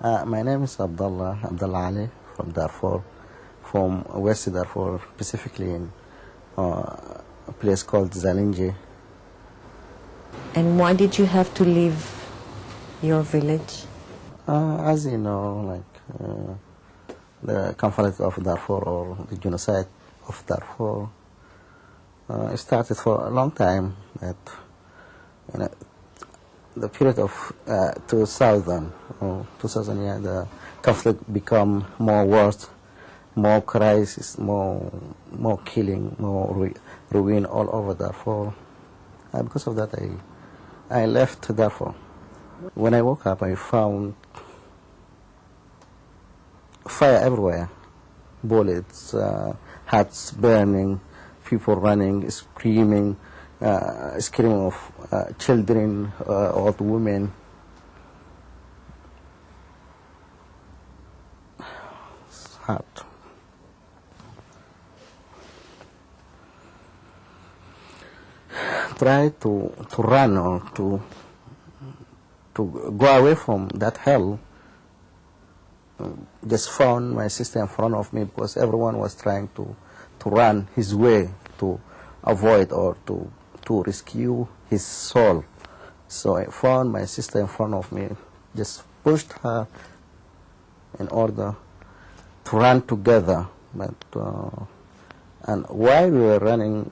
My name is Abdallah-Ali from Darfur, from West Darfur, specifically in a place called Zalinje. And why did you have to leave your village? As you know, the conflict of Darfur or the genocide of Darfur started for a long time. The period of 2000, the conflict become more worse, more crisis, more killing, more ruin all over Darfur. Because of that, I left Darfur. When I woke up, I found fire everywhere, bullets, huts burning, people running, screaming of children, old women. It's hard. Try to run or to go away from that hell. Just found my sister in front of me because everyone was trying to run his way to avoid or to rescue his soul. So I found my sister in front of me, just pushed her in order to run together. But and while we were running,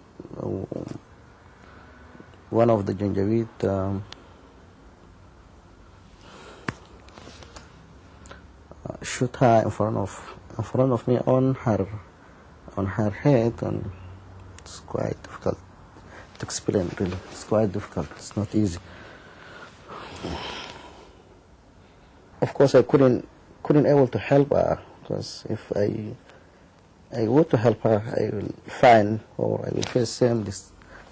one of the Janjaweed shoot her in front of me on her head, and it's quite difficult to explain. Really, it's quite difficult. It's not easy. Of course, I couldn't able to help her, because if I were to help her, I will find or I will face same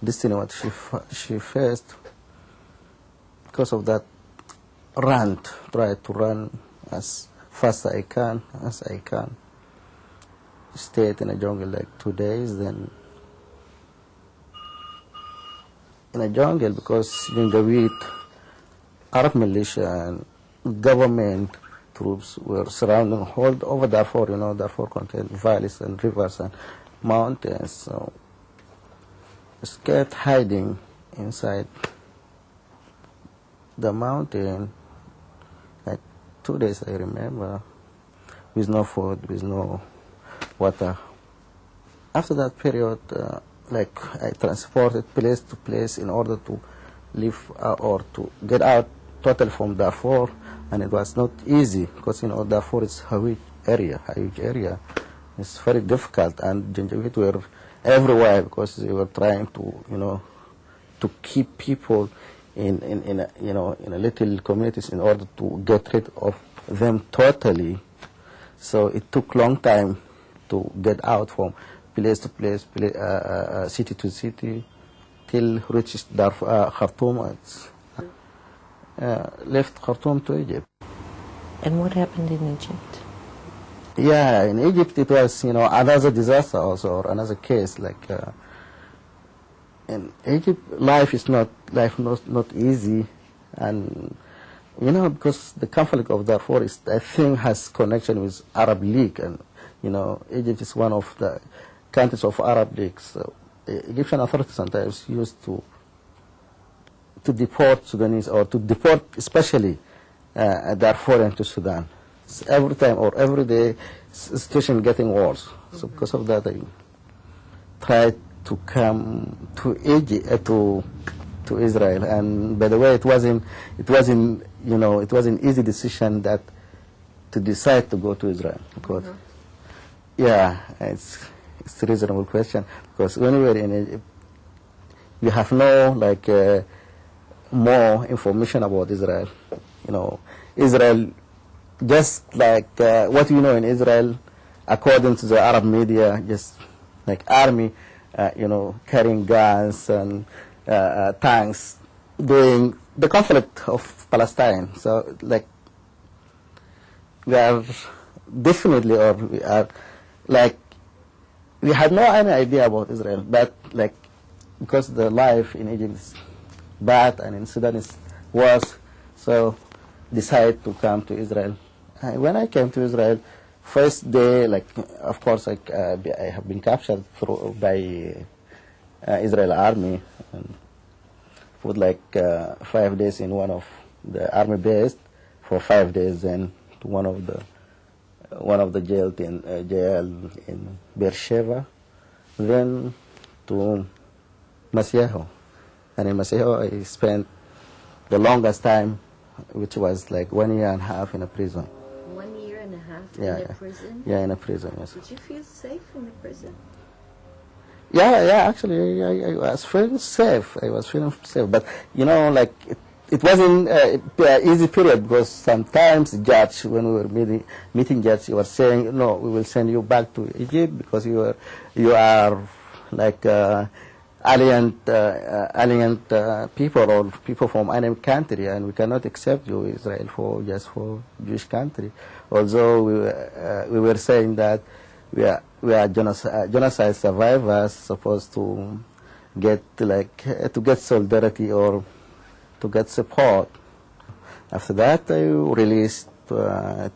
destiny what she faced. Because of that, try to run as fast as I can. Stayed in a jungle like 2 days, then in a jungle because Janjaweed, Arab militia and government troops were surrounding all over Darfur. You know, Darfur contains valleys and rivers and mountains, so I kept hiding inside the mountain. 2 days, I remember, with no food, with no water. After that period, I transported place to place in order to live or to get out totally from Darfur, and it was not easy because Darfur is a huge area. It's very difficult, and Janjaweed were everywhere because they were trying to to keep people in a little communities in order to get rid of them totally. So it took long time to get out from place to place, city to city, till reached Khartoum. Left Khartoum to Egypt. And what happened in Egypt? Yeah, in Egypt it was another disaster also, or another case. In Egypt, life is not easy, and because the conflict of Darfur I think has connection with Arab League, and Egypt is one of the countries of Arab League. So Egyptian authorities sometimes used to deport Sudanese, or to deport especially Darfurian to Sudan. So every time or every day, situation getting worse. So because of that, I tried to come to Egypt, to Israel. And by the way, it wasn't easy decision to decide to go to Israel, because it's a reasonable question, because when we were in Egypt, we have no more information about Israel. Israel, just what we know in Israel, according to the Arab media, just like army, carrying guns and tanks, doing the conflict of Palestine. So we are definitely, or we are we had no any idea about Israel, but because the life in Egypt is bad and in Sudan is worse, so decided to come to Israel When I came to Israel, first day, like, of course, I have been captured by Israel army, and put like 5 days in one of the army base for 5 days, and to one of the jail in Beersheba, then to Masieho. And in Masieho, I spent the longest time, which was like 1 year and a half in a prison. 1 year and a half Yeah, in yeah. a prison? Yeah, in a prison, yes. Did you feel safe in the prison? Yeah, actually, I was feeling safe. I was feeling safe. But, you know, like, it wasn't an easy period, because sometimes the judge, when we were meeting judge, he was saying, no, we will send you back to Egypt because you are like alien people, or people from enemy country, and we cannot accept you, Israel, for Jewish country. Although we were saying that we are genocide survivors, supposed to get solidarity or to get support. After that, I released to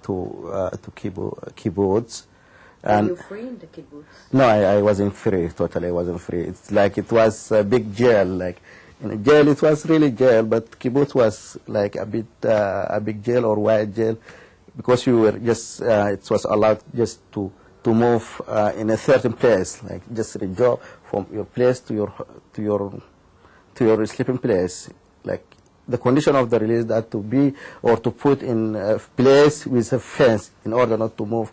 kibbutz. Were you free in the kibbutz? No, I wasn't free. Totally, I wasn't free. It's like it was a big jail. Like in a jail, it was really jail, but kibbutz was like a big jail or wide jail, because you were just it was allowed just to move in a certain place, like just a job from your place to your sleeping place. Like the condition of the release that to be or to put in a place with a fence in order not to move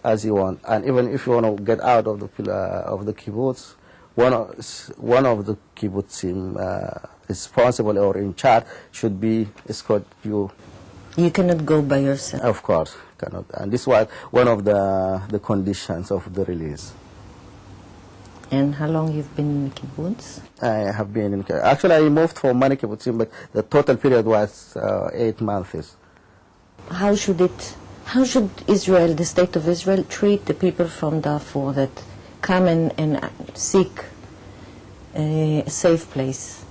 as you want. And even if you want to get out of the kibbutz, one of the kibbutzim responsible or in charge should be escort you. You cannot go by yourself. Of course, cannot. And this was one of the conditions of the release. And how long you've been in kibbutz? I have been in. Actually, I moved from many kibbutzim, but the total period was 8 months. How should Israel, the state of Israel, treat the people from Darfur that come and seek a safe place?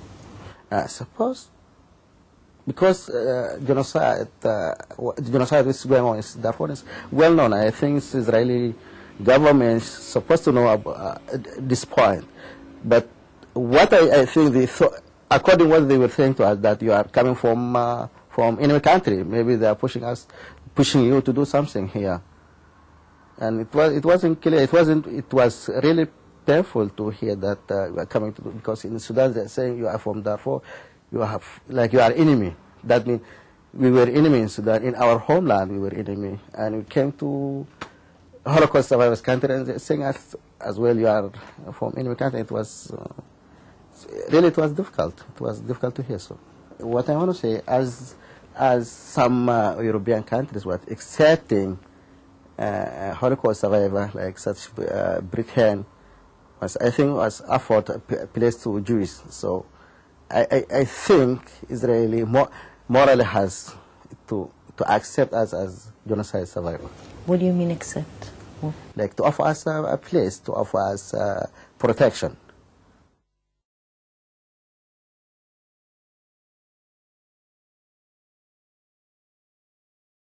I suppose because genocide which is going on in Darfur is well known. I think Israeli government is supposed to know about this point. But what I think according to what they were saying to us, that you are coming from enemy country, maybe they are pushing you to do something here. And it wasn't clear. It was really painful to hear that we are coming to do, because in Sudan they are saying you are from Darfur, you are enemy. That means we were enemy in Sudan. In our homeland we were enemy, and we came to Holocaust survivors country, and they're saying as well you are from enemy country. It was difficult. It was difficult to hear. So what I want to say, as some European countries were accepting Holocaust survivor like such Britain, I think was afford a place to Jews. So I think Israeli morally has to accept us as genocide survivors. What do you mean accept? Like to offer us a place, to offer us protection.